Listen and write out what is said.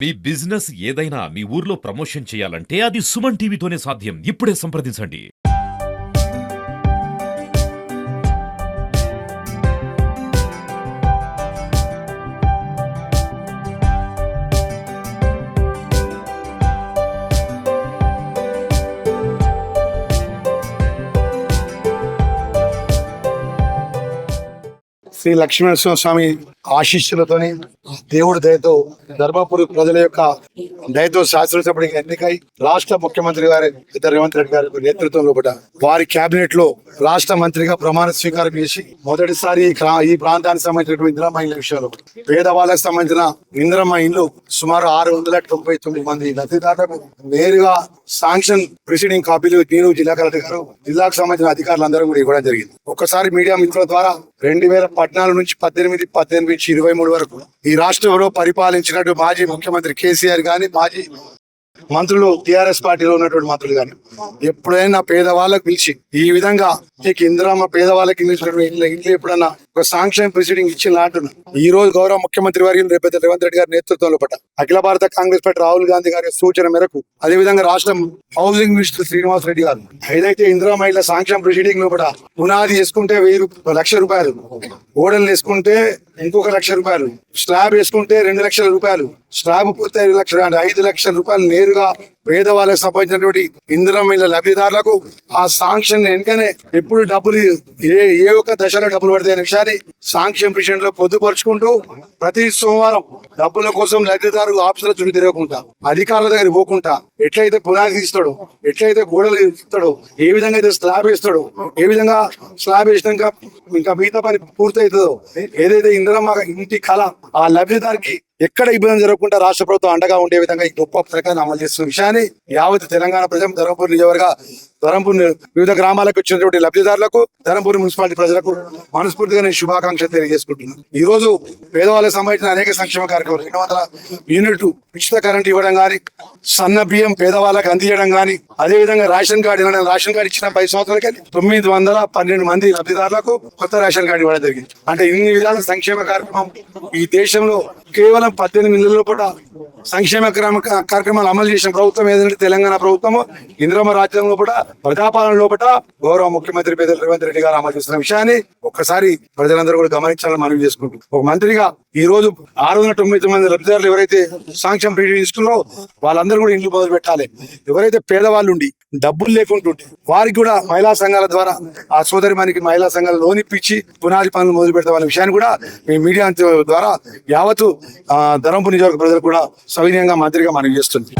మీ business ఏదైనా మీ ఊర్లో promotion చేయాలంటే అది సుమన్ టీవీతోనే సాధ్యం. ఇప్పుడే సంప్రదించండి. శ్రీ లక్ష్మీనరసింహ స్వామి ఆశీస్సులతోని దేవుడి దయతో ధర్మపురి ప్రజల యొక్క దయతో శాసనసభ్యుడికి ఎన్నికై రాష్ట్ర ముఖ్యమంత్రి గారి రేవంత్ రెడ్డి గారి నేతృత్వంలో వారి కేబినెట్ లో రాష్ట్ర మంత్రిగా ప్రమాణ స్వీకారం చేసి మొదటిసారి ఈ ప్రాంతానికి సంబంధించినటువంటి ఇందిరమ్మ ఇళ్ల విషయాలు పేదవాళ్ళకి సంబంధించిన ఇందిరమ్మ ఇల్లు సుమారు 699 మంది లబ్ధిదారులకు నేరుగా శాంక్షన్ ప్రిసీడింగ్ కాపీలు నేను జిల్లా కలెక్టర్ గారు జిల్లాకు సంబంధించిన అధికారులందరూ కూడా ఇవ్వడం జరిగింది. ఒక్కసారి మీడియా మిత్రుల ద్వారా 2014 నుంచి 18, 23 వరకు ఈ రాష్ట్రంలో పరిపాలించినట్టు మాజీ ముఖ్యమంత్రి కేసీఆర్ గాని మాజీ మంత్రులు టిఆర్ఎస్ పార్టీలో ఉన్నటువంటి మంత్రులు కానీ ఎప్పుడైనా పేదవాళ్ళకు పిలిచి ఈ విధంగా మీకు ఇందిరమ్మ పేదవాళ్ళకి ఇంట్లో ఎప్పుడన్నా ఒక సాంక్షన్ ప్రొసీడింగ్ ఇచ్చిన అంటున్నా. ఈ రోజు గౌరవ ముఖ్యమంత్రి వారి రేవంత్ రెడ్డి గారి నేతృత్వంలో అఖిల భారత కాంగ్రెస్ పార్టీ రాహుల్ గాంధీ గారి సూచన మేరకు అదేవిధంగా రాష్ట్ర హౌసింగ్ మినిస్టర్ శ్రీనివాస్ రెడ్డి గారు ఏదైతే ఇందిరమ్మ ఇళ్ల సాంక్షన్ ప్రొసీడింగ్ లో పునాది వేసుకుంటే 1,00,000 రూపాయలు, ఓడలు వేసుకుంటే ఇంకొక 1,00,000 రూపాయలు, స్లాబ్ వేసుకుంటే 2,00,000 రూపాయలు, స్లాబ్ పూర్తి 5 లక్షల రూపాయలు నేరుగా పేదవాళ్ళకి సంబంధించినటువంటి ఇందిరమ్మ ఇళ్ల లబ్ధిదారులకు ఆ సాంక్షన్ వెనుకనే ఎప్పుడు డబ్బులు ఏ ఒక్క దశలో డబ్బులు పడతాయి అనే విషయాన్ని సాంక్షన్ పిటిషన్ లో పొందుపరుచుకుంటూ ప్రతి సోమవారం డబ్బుల కోసం లబ్ధిదారు ఆఫీసుల చుట్టూ తిరగకుండా అధికారుల దగ్గర పోకుండా ఎట్లయితే పునాది ఇస్తాడో, ఎట్లయితే గోడలు ఇస్తాడో, ఏ విధంగా అయితే స్లాబ్ వేస్తాడో, ఏ విధంగా స్లాబ్ వేసినాక ఇంకా మిగతా పని పూర్తవుతుందో, ఏదైతే ఇందిరమ్మ ఇంటి కళ ఆ లబ్ధిదారికి ఎక్కడ ఇబ్బంది జరగకుండా రాష్ట్ర ప్రభుత్వం అండగా ఉండే విధంగా ఈ గొప్ప పథకాన్ని అమలు చేస్తున్న విషయాన్ని యావత్ తెలంగాణ ప్రజలు ధర్మపురి నియోజకవర్గ ధర్మపురి వివిధ గ్రామాలకు వచ్చినటువంటి లబ్ధిదారులకు ధర్మపురి మున్సిపాలిటీ ప్రజలకు మనస్ఫూర్తిగా నేను శుభాకాంక్షలు తెలియజేసుకుంటున్నాను. ఈ రోజు పేదవాళ్ళకి సంబంధించిన అనేక సంక్షేమ కార్యక్రమాలు 200 యూనిట్లు ఉచిత కరెంట్ ఇవ్వడం కానీ, సన్న బియ్యం పేదవాళ్ళకి అందించడం కానీ, అదేవిధంగా రేషన్ కార్డు ఇచ్చిన 10 సంవత్సరాలకి 912 మంది లబ్ధిదారులకు కొత్త రేషన్ కార్డు ఇవ్వడం జరిగింది. అంటే ఇన్ని విధాల సంక్షేమ కార్యక్రమం ఈ దేశంలో కేవలం 18 నెలల్లో కూడా సంక్షేమ కార్యక్రమాలు అమలు చేసిన ప్రభుత్వం ఏదంటే తెలంగాణ ప్రభుత్వము. ఇందిరమ్మ రాజ్యం లోపల ప్రజాపాలన లోపల గౌరవ ముఖ్యమంత్రి రేవంత్ రెడ్డి గారు అమలు చేస్తున్న విషయాన్ని ఒక్కసారి ప్రజలందరూ కూడా గమనించాలని మనవి చేసుకుంటూ ఒక మంత్రిగా ఈ రోజు 699 మంది లబ్ధిదారులు ఎవరైతే సాంక్షన్ పీరియడ్ తీసుకున్నారో వాళ్ళందరూ కూడా ఇండ్లు మొదలు పెట్టాలి. ఎవరైతే పేదవాళ్ళు ఉండి డబ్బులు లేకుంటుంటే వారికి కూడా మహిళా సంఘాల ద్వారా ఆ సోదరి మనకి మహిళా సంఘాలు లోన్ ఇప్పించి పునాది పనులు మొదలు పెడతామనే విషయాన్ని కూడా మీ మీడియా ద్వారా యావత్తు ధర్మపురి నియోజకవర్గ ప్రజలు కూడా సవినయంగా మంత్రిగా మనవి చేస్తుంది.